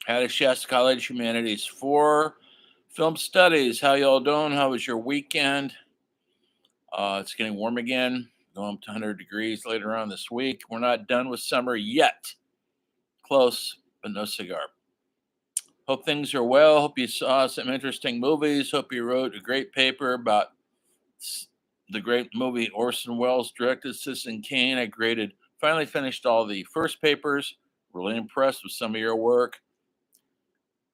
Hattie Shasta College Humanities 4 Film Studies. How y'all doing? How was your weekend? It's getting warm again, going up to 100 degrees later on this week. We're not done with summer yet. Close, but no cigar. Hope things are well. Hope you saw some interesting movies. Hope you wrote a great paper about the great movie Orson Welles directed, Citizen Kane. Finally finished all the first papers. Really impressed with some of your work.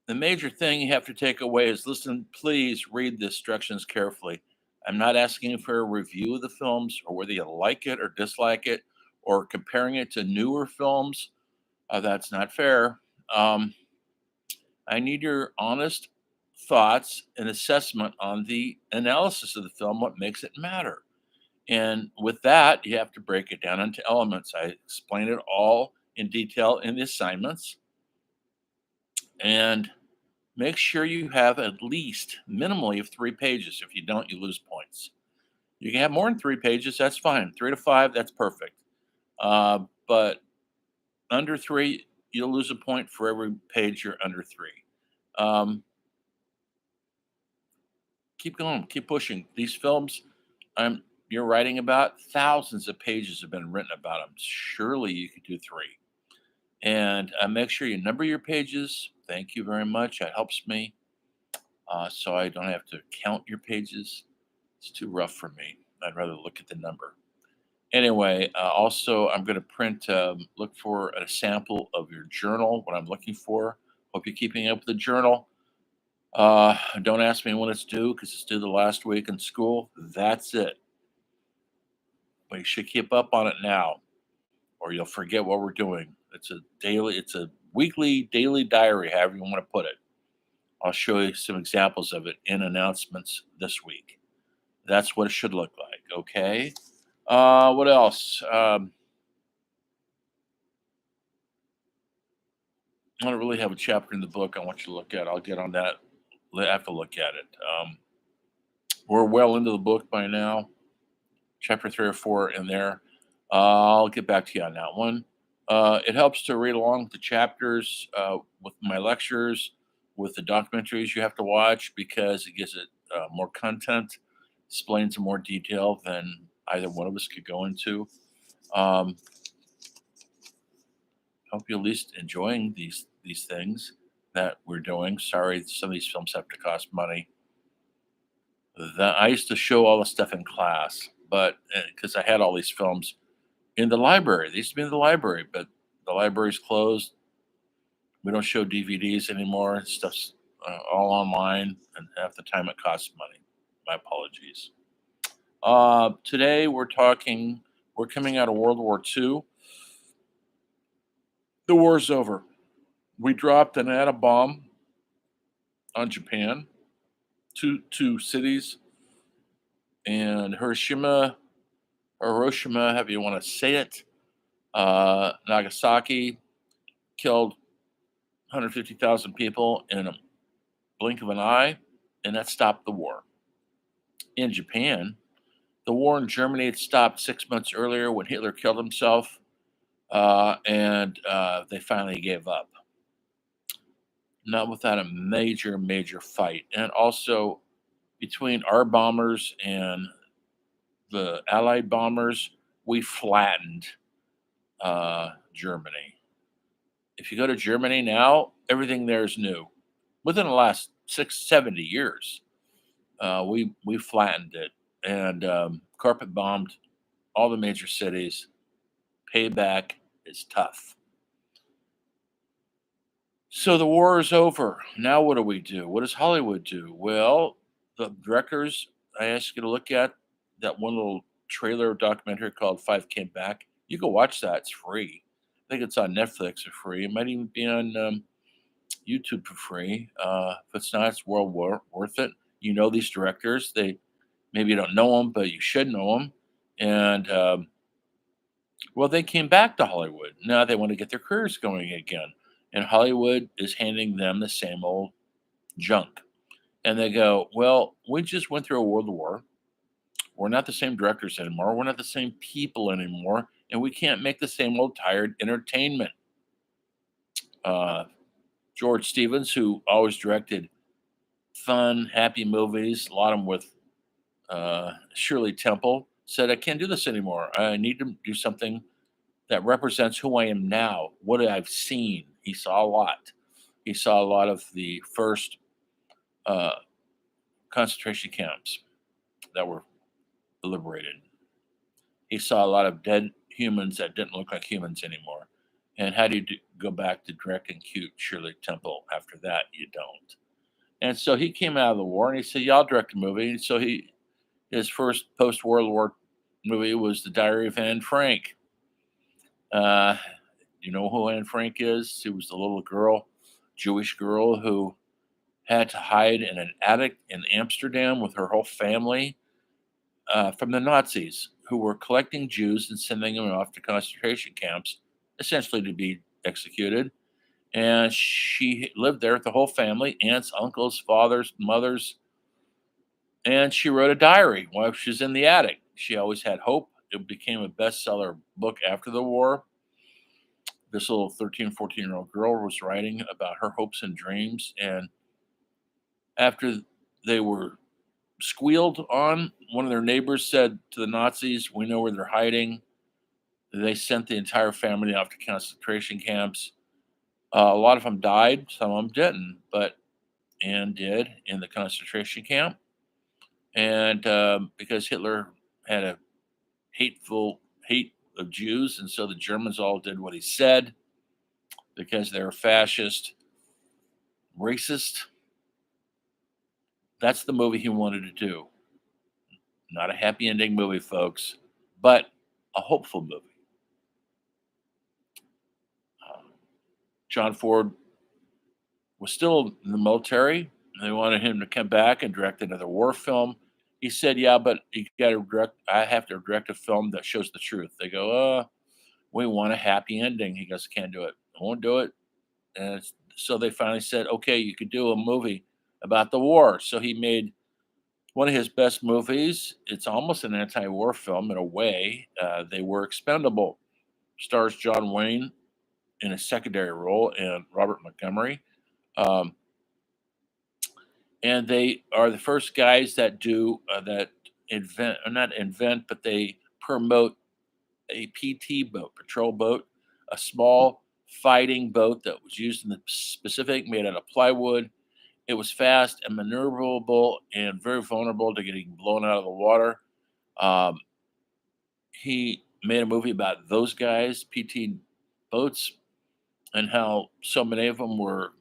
The major thing you have to take away is listen, please read the instructions carefully. I'm not asking for a review of the films or whether you like it or dislike it or comparing it to newer films. That's not fair. Um, I need your honest thoughts and assessment on the analysis of the film, what makes it matter. And with that, you have to break it down into elements. I explain it all in detail in the assignments. And make sure you have at least minimally of 3 pages. If you don't, you lose points. You can have more than 3 pages, that's fine. 3 to 5, that's perfect. But under 3, you'll lose a point for every page you're under 3. Keep going, keep pushing. These films you're writing about, thousands of pages have been written about them. Surely you could do 3. And make sure you number your pages. Thank you very much. That helps me. So I don't have to count your pages. It's too rough for me. I'd rather look at the number. Anyway, also, I'm going to look for a sample of your journal, what I'm looking for. Hope you're keeping up with the journal. Don't ask me when it's due because it's due the last week in school. That's it. But you should keep up on it now or you'll forget what we're doing. It's a weekly, daily diary, however you want to put it. I'll show you some examples of it in announcements this week. That's what it should look like, okay? What else? I don't really have a chapter in the book I want you to look at. I'll get on that. I have to look at it. We're well into the book by now. Chapter 3 or 4 in there. I'll get back to you on that one. It helps to read along the chapters with my lectures, with the documentaries you have to watch because it gives it more content, explains in more detail than either one of us could go into. Hope you're at least enjoying these things that we're doing. Sorry, some of these films have to cost money. I used to show all the stuff in class, but because I had all these films in the library. They used to be in the library, but the library's closed. We don't show DVDs anymore. Stuff's all online, and half the time it costs money. My apologies. Today we're coming out of World War II. The war's over. We dropped an atom bomb on Japan, two cities, and Hiroshima, however you want to say it, Nagasaki, killed 150,000 people in a blink of an eye, and that stopped the war. In Japan, the war in Germany had stopped 6 months earlier when Hitler killed himself, and they finally gave up. Not without a major, major fight. And also, between our bombers and the Allied bombers, we flattened Germany. If you go to Germany now, everything there is new. Within the last 70 years, we flattened it and carpet bombed all the major cities. Payback is tough. So the war is over. Now what do we do? What does Hollywood do? Well, the directors, I ask you to look at that one little trailer documentary called Five Came Back. You can watch that. It's free. I think it's on Netflix for free. It might even be on YouTube for free. If it's not, it's worth it. You know these directors. Maybe you don't know them, but you should know them. And well, they came back to Hollywood. Now they want to get their careers going again. And Hollywood is handing them the same old junk. And they go, well, we just went through a world war. We're not the same directors anymore. We're not the same people anymore. And we can't make the same old tired entertainment. George Stevens, who always directed fun, happy movies, a lot of them with Shirley Temple, said, I can't do this anymore. I need to do something that represents who I am now, what I've seen. He saw a lot. He saw a lot of the first uh, concentration camps that were liberated. He saw a lot of dead humans that didn't look like humans anymore. And how do you go back to directing cute Shirley Temple after that? You don't. And so he came out of the war and he said, yeah, I'll direct a movie. And so his first post World War movie was The Diary of Anne Frank. Uh, you know who Anne Frank is? She was the little girl, Jewish girl who had to hide in an attic in Amsterdam with her whole family from the Nazis, who were collecting Jews and sending them off to concentration camps, essentially to be executed. And she lived there with the whole family, aunts, uncles, fathers, mothers, and she wrote a diary while she was in the attic. She always had hope. It became a bestseller book after the war. This little 13, 14-year-old girl was writing about her hopes and dreams. And after they were squealed on, one of their neighbors said to the Nazis, we know where they're hiding. They sent the entire family off to concentration camps. A lot of them died, some of them didn't, but Anne did in the concentration camp. And because Hitler had a hateful hate of Jews, and so the Germans all did what he said because they were fascist, racist. That's the movie he wanted to do. Not a happy ending movie, folks, but a hopeful movie. John Ford was still in the military. They wanted him to come back and direct another war film. He said, "Yeah, but you got to direct. I have to direct a film that shows the truth." They go, we want a happy ending." He goes, "Can't do it. I won't do it." And so they finally said, "Okay, you could do a movie about the war." So he made one of his best movies. It's almost an anti-war film in a way. They Were Expendable. Stars John Wayne in a secondary role and Robert Montgomery. Um, and they are the first guys that do that invent, or not invent, but they promote a PT boat, patrol boat, a small fighting boat that was used in the Pacific, made out of plywood. It was fast and maneuverable and very vulnerable to getting blown out of the water. Um, he made a movie about those guys, PT boats, and how so many of them were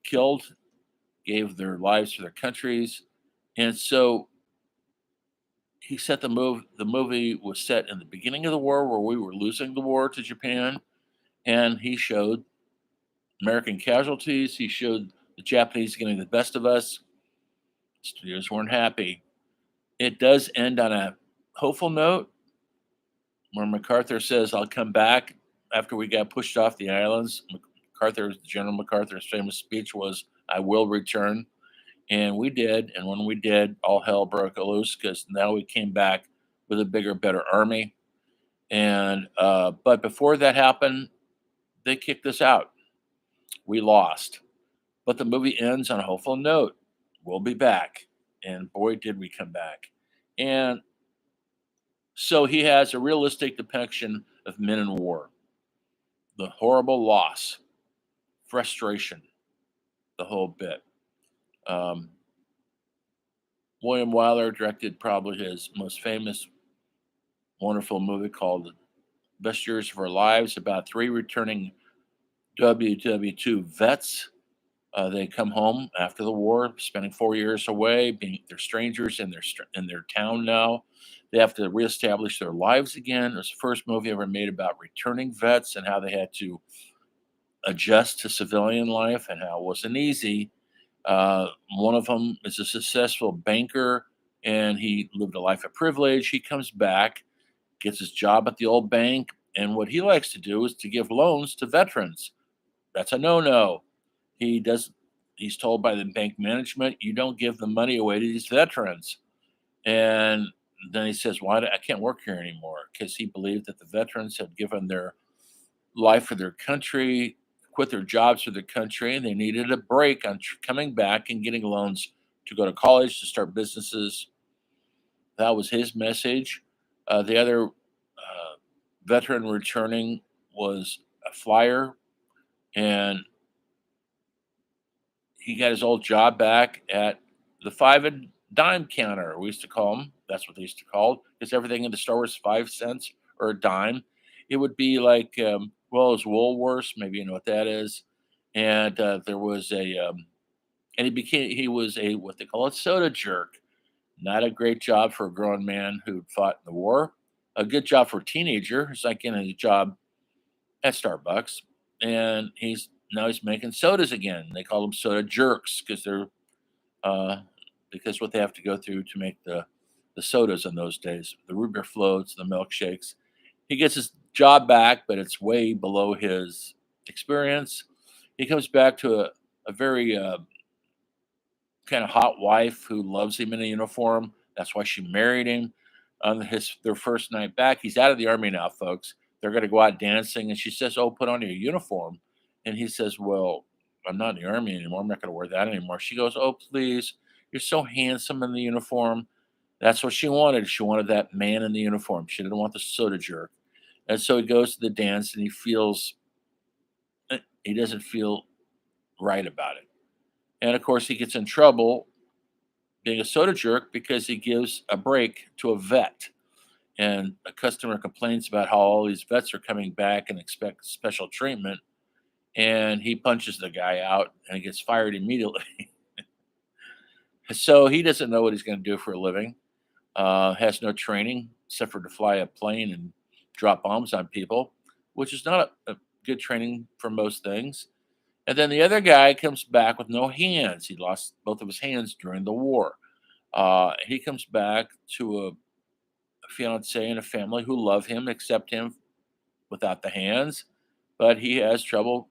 killed, gave their lives for their countries. And so he set the move. The movie was set in the beginning of the war where we were losing the war to Japan. And he showed American casualties. He showed the Japanese getting the best of us. Studios weren't happy. It does end on a hopeful note where MacArthur says, I'll come back after we got pushed off the islands. General MacArthur's famous speech was, I will return. And we did. And when we did, all hell broke loose because now we came back with a bigger, better army. And but before that happened, they kicked us out. We lost. But the movie ends on a hopeful note. We'll be back. And boy, did we come back. And so he has a realistic depiction of men in war, the horrible loss, frustration, the whole bit. Um, William Wyler directed probably his most famous, wonderful movie called Best Years of Our Lives, about three returning WW2 vets. They come home after the war, spending 4 years away, being they're strangers in their town now. They have to reestablish their lives again. It was the first movie ever made about returning vets and how they had to adjust to civilian life and how it wasn't easy. One of them is a successful banker and he lived a life of privilege. He comes back, gets his job at the old bank, and what he likes to do is to give loans to veterans. That's a no-no. He does. He's told by the bank management, you don't give the money away to these veterans. And then he says, I can't work here anymore because he believed that the veterans had given their life for their country, quit their jobs for the country, and they needed a break on coming back and getting loans to go to college, to start businesses. That was his message. The other veteran returning was a flyer, and he got his old job back at the five and dime counter. We used to call them. That's what they used to call it, because everything in the store was 5 cents or a dime. It would be like, well, it was Woolworths. Maybe you know what that is. And there was and he was a what they call a soda jerk. Not a great job for a grown man who fought in the war. A good job for a teenager. It's like getting a job at Starbucks, and he's making sodas again. They call them soda jerks uh, because what they have to go through to make the sodas in those days, the root beer floats, the milkshakes. He gets his job back, but it's way below his experience. He comes back to a very kind of hot wife who loves him in a uniform. That's why she married him. On their first night back, he's out of the army now, folks. They're going to go out dancing, and she says, "Oh, put on your uniform." And he says, "Well, I'm not in the army anymore. I'm not going to wear that anymore." She goes, "Oh, please, you're so handsome in the uniform." That's what she wanted. She wanted that man in the uniform. She didn't want the soda jerk. And so he goes to the dance, and he doesn't feel right about it. And of course, he gets in trouble being a soda jerk because he gives a break to a vet. And a customer complains about how all these vets are coming back and expect special treatment. And he punches the guy out and he gets fired immediately. So he doesn't know what he's going to do for a living, has no training except for to fly a plane and drop bombs on people, which is not a good training for most things. And then the other guy comes back with no hands. He lost both of his hands during the war. He comes back to a fiance and a family who love him, accept him without the hands, but he has trouble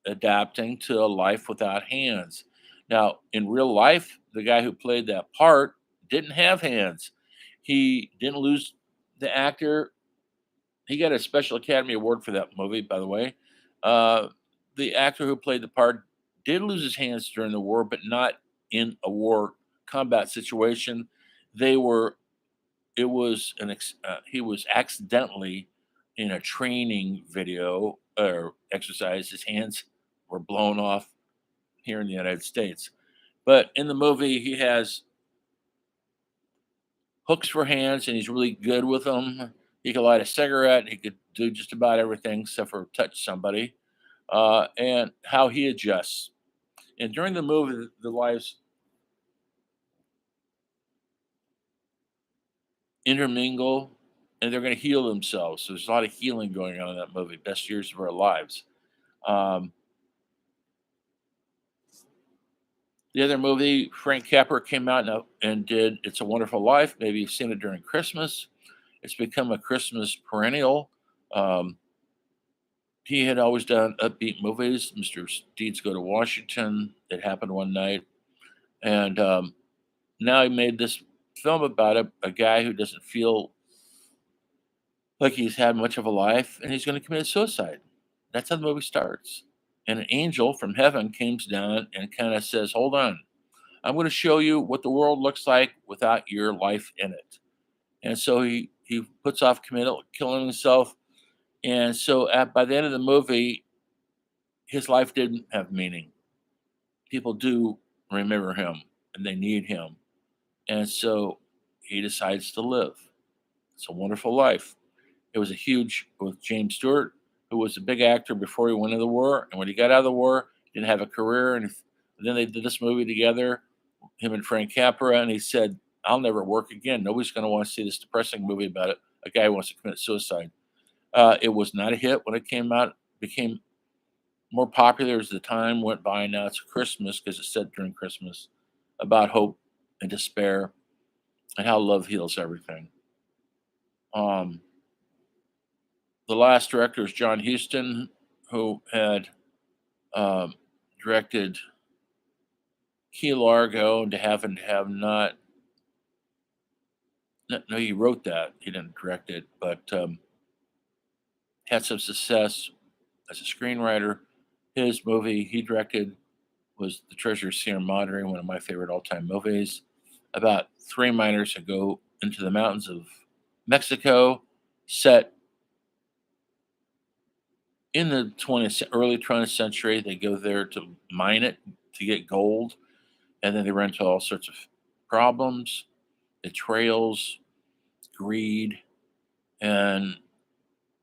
adapting to a life without hands. Now, in real life, the guy who played that part didn't have hands. He didn't lose the actor. He got a Special Academy Award for that movie, by the way. Uh, the actor who played the part did lose his hands during the war, but not in a war combat situation. They were it was he was accidentally in a training video or exercise. His hands were blown off here in the United States, but in the movie he has hooks for hands and he's really good with them. He could light a cigarette. He could do just about everything except for touch somebody. And how he adjusts. And during the movie, the lives intermingle and they're going to heal themselves. So there's a lot of healing going on in that movie, Best Years of Our Lives. Um, the other movie, Frank Capra came out and did It's a Wonderful Life. Maybe you've seen it during Christmas. It's become a Christmas perennial. Um, he had always done upbeat movies. Mr. Deeds Go to Washington. It happened one night. And now he made this film about a guy who doesn't feel like he's had much of a life and he's going to commit suicide. That's how the movie starts. And an angel from heaven comes down and kind of says, "Hold on, I'm going to show you what the world looks like without your life in it." And so he puts off killing himself. And so by the end of the movie, his life didn't have meaning. People do remember him and they need him. And so he decides to live. It's a wonderful life. It was a huge with James Stewart, who was a big actor before he went into the war. And when he got out of the war, he didn't have a career. And then they did this movie together, him and Frank Capra. And he said, "I'll never work again. Nobody's going to want to see this depressing movie about it. A guy who wants to commit suicide." It was not a hit when it came out. It became more popular as the time went by. Now it's Christmas because it's set during Christmas about hope and despair and how love heals everything. Um, the last director is John Huston, who had um, directed Key Largo and To Have and to Have Not. No, he wrote that. He didn't direct it, but had some success as a screenwriter. His movie he directed was The Treasure Sierra Madre, one of my favorite all-time movies, about three miners who go into the mountains of Mexico, set in the early 20th century. They go there to mine it to get gold, and then they run into all sorts of problems, betrayals, greed, and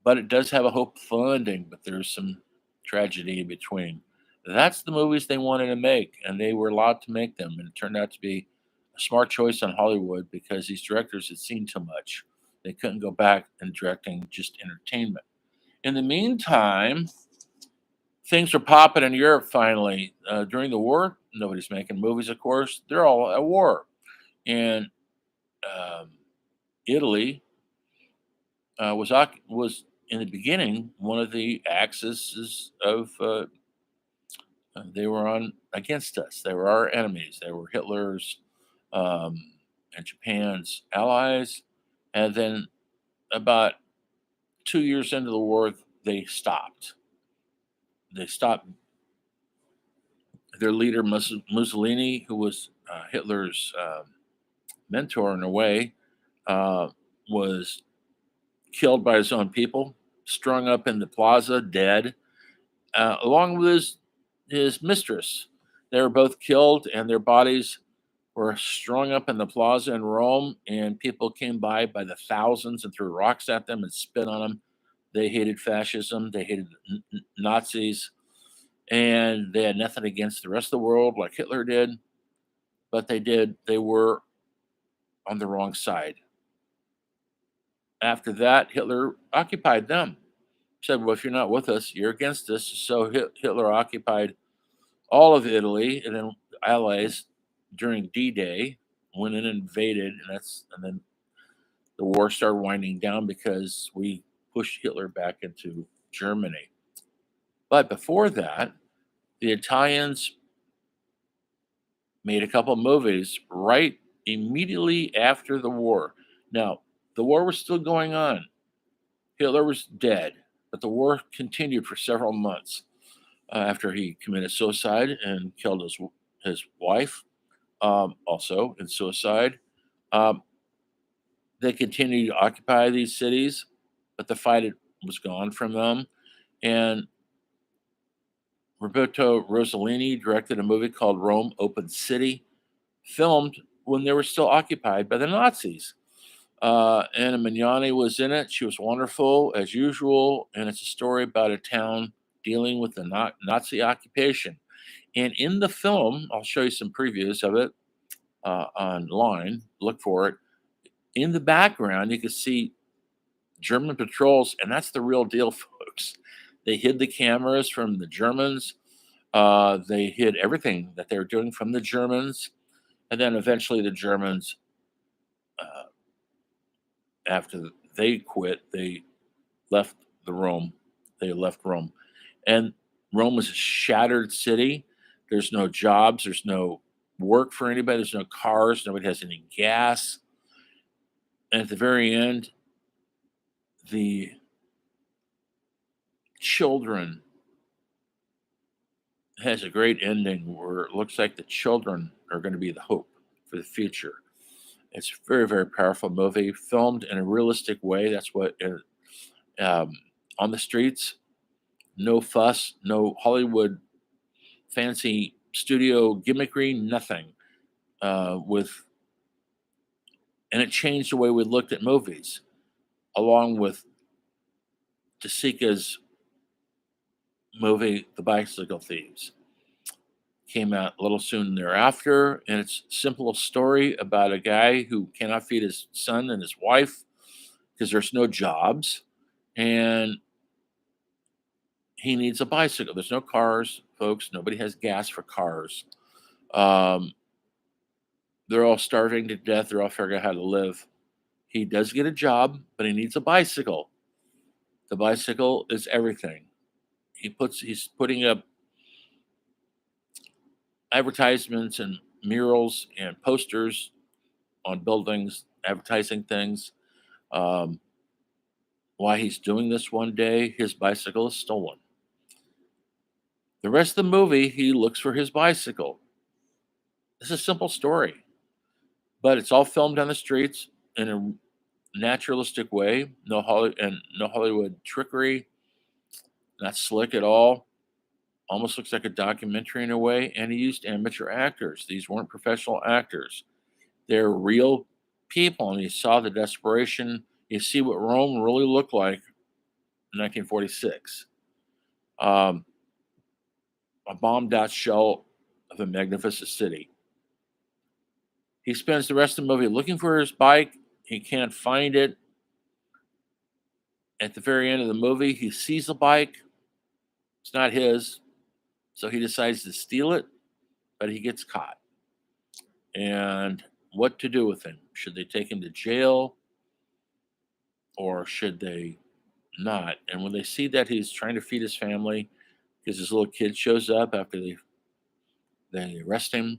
but it does have a hopeful ending. But there's some tragedy in between. That's the movies they wanted to make, and they were allowed to make them. And it turned out to be a smart choice on Hollywood because these directors had seen too much. They couldn't go back and directing just entertainment. In the meantime, things are popping in Europe finally. During the war, nobody's making movies, of course. They're all at war. And um, Italy was in the beginning one of the axes of they were on against us. They were our enemies. They were Hitler's um, and Japan's allies. And then about 2 years into the war, they stopped. They stopped. Their leader Mussolini, who was Hitler's mentor in a way, uh, was killed by his own people, strung up in the plaza, dead, along with his mistress. They were both killed, and their bodies were strung up in the plaza in Rome. And people came by the thousands and threw rocks at them and spit on them. They hated fascism. They hated Nazis, and they had nothing against the rest of the world like Hitler did. But they did. They were on the wrong side. After that, Hitler occupied them. Said, "Well, if you're not with us, you're against us." So Hitler occupied all of Italy, and then the Allies during D-Day went in and invaded, and then the war started winding down because we pushed Hitler back into Germany. But before that, the Italians made a couple movies right immediately after the war. Now, the war was still going on. Hitler was dead, but the war continued for several months after he committed suicide and killed his wife, also in suicide. Um, they continued to occupy these cities, but the fight was gone from them. And Roberto Rossellini directed a movie called Rome Open City, filmed when they were still occupied by the Nazis. Anna Mignani was in it. She was wonderful as usual, and it's a story about a town dealing with the Nazi occupation. And in the film, I'll show you some previews of it online. Look for it. In the background, you can see German patrols, and that's the real deal, folks. They hid the cameras from the Germans. They hid everything that they were doing from the Germans, and then eventually the Germans, uh, after they quit, they left the Rome. They left Rome, and Rome is a shattered city. There's no jobs. There's no work for anybody. There's no cars. Nobody has any gas. And at the very end, the children has a great ending where it looks like the children are going to be the hope for the future. It's a very, very powerful movie, filmed in a realistic way. That's what um, on the streets, no fuss, no Hollywood fancy studio gimmickry, nothing. With and it changed the way we looked at movies, along with DeSica's movie, The Bicycle Thieves. Came out a little soon thereafter, and it's a simple story about a guy who cannot feed his son and his wife because there's no jobs, and he needs a bicycle. There's no cars, folks. Nobody has gas for cars. Um, they're all starving to death. They're all figuring out how to live. He does get a job, but he needs a bicycle. The bicycle is everything. He's putting up advertisements and murals and posters on buildings, advertising things. Um, why he's doing this one day, his bicycle is stolen. The rest of the movie, he looks for his bicycle. It's a simple story, but it's all filmed on the streets in a naturalistic way. No Hollywood trickery. Not slick at all. Almost looks like a documentary in a way. And he used amateur actors. These weren't professional actors. They're real people. And you saw the desperation. You see what Rome really looked like in 1946. Um, a bombed out shell of a magnificent city. He spends the rest of the movie looking for his bike. He can't find it. At the very end of the movie, he sees a bike. It's not his. So he decides to steal it, but he gets caught. And what to do with him? Should they take him to jail or should they not? And when they see that he's trying to feed his family, because his little kid shows up after they arrest him,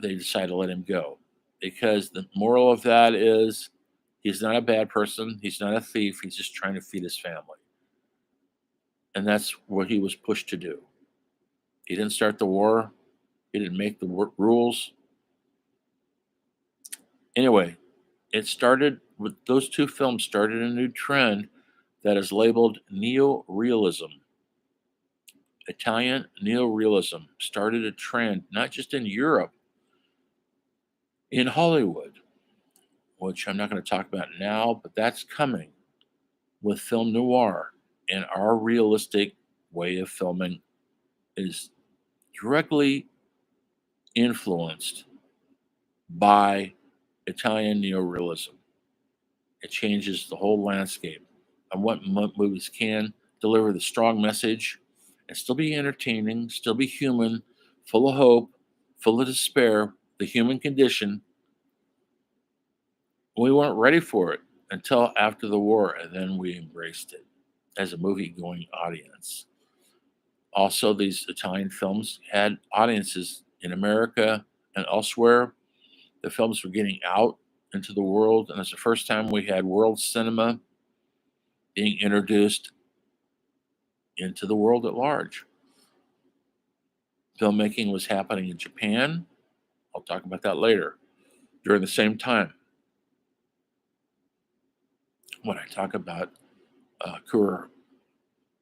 they decide to let him go. Because the moral of that is he's not a bad person, he's not a thief, he's just trying to feed his family. And that's what he was pushed to do. He didn't start the war, he didn't make the rules. Anyway, it started with those two films, started a new trend that is labeled neo-realism. Italian neo-realism started a trend not just in Europe, in Hollywood, which I'm not going to talk about now, but that's coming with film noir. And our realistic way of filming is directly influenced by Italian neorealism. It changes the whole landscape on what movies can deliver the strong message and still be entertaining, still be human, full of hope, full of despair, the human condition. We weren't ready for it until after the war, and then we embraced it as a movie going audience. Also, these Italian films had audiences in America and elsewhere. The films were getting out into the world, and it's the first time we had world cinema being introduced into the world at large. Filmmaking was happening in Japan. I'll talk about that later. During the same time, when I talk about Akira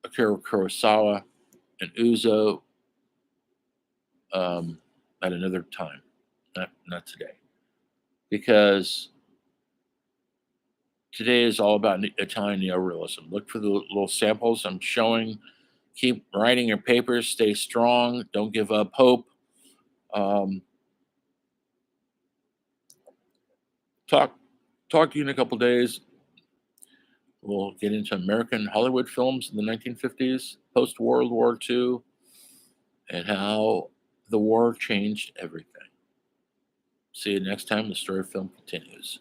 Kurosawa and Uzo at another time, not today, because today is all about Italian neorealism. Look for the little samples I'm showing. Keep writing your papers. Stay strong. Don't give up hope. Um, talk to you in a couple days. We'll get into American Hollywood films in the 1950s, post World War II, and how the war changed everything. See you next time. The story of film continues.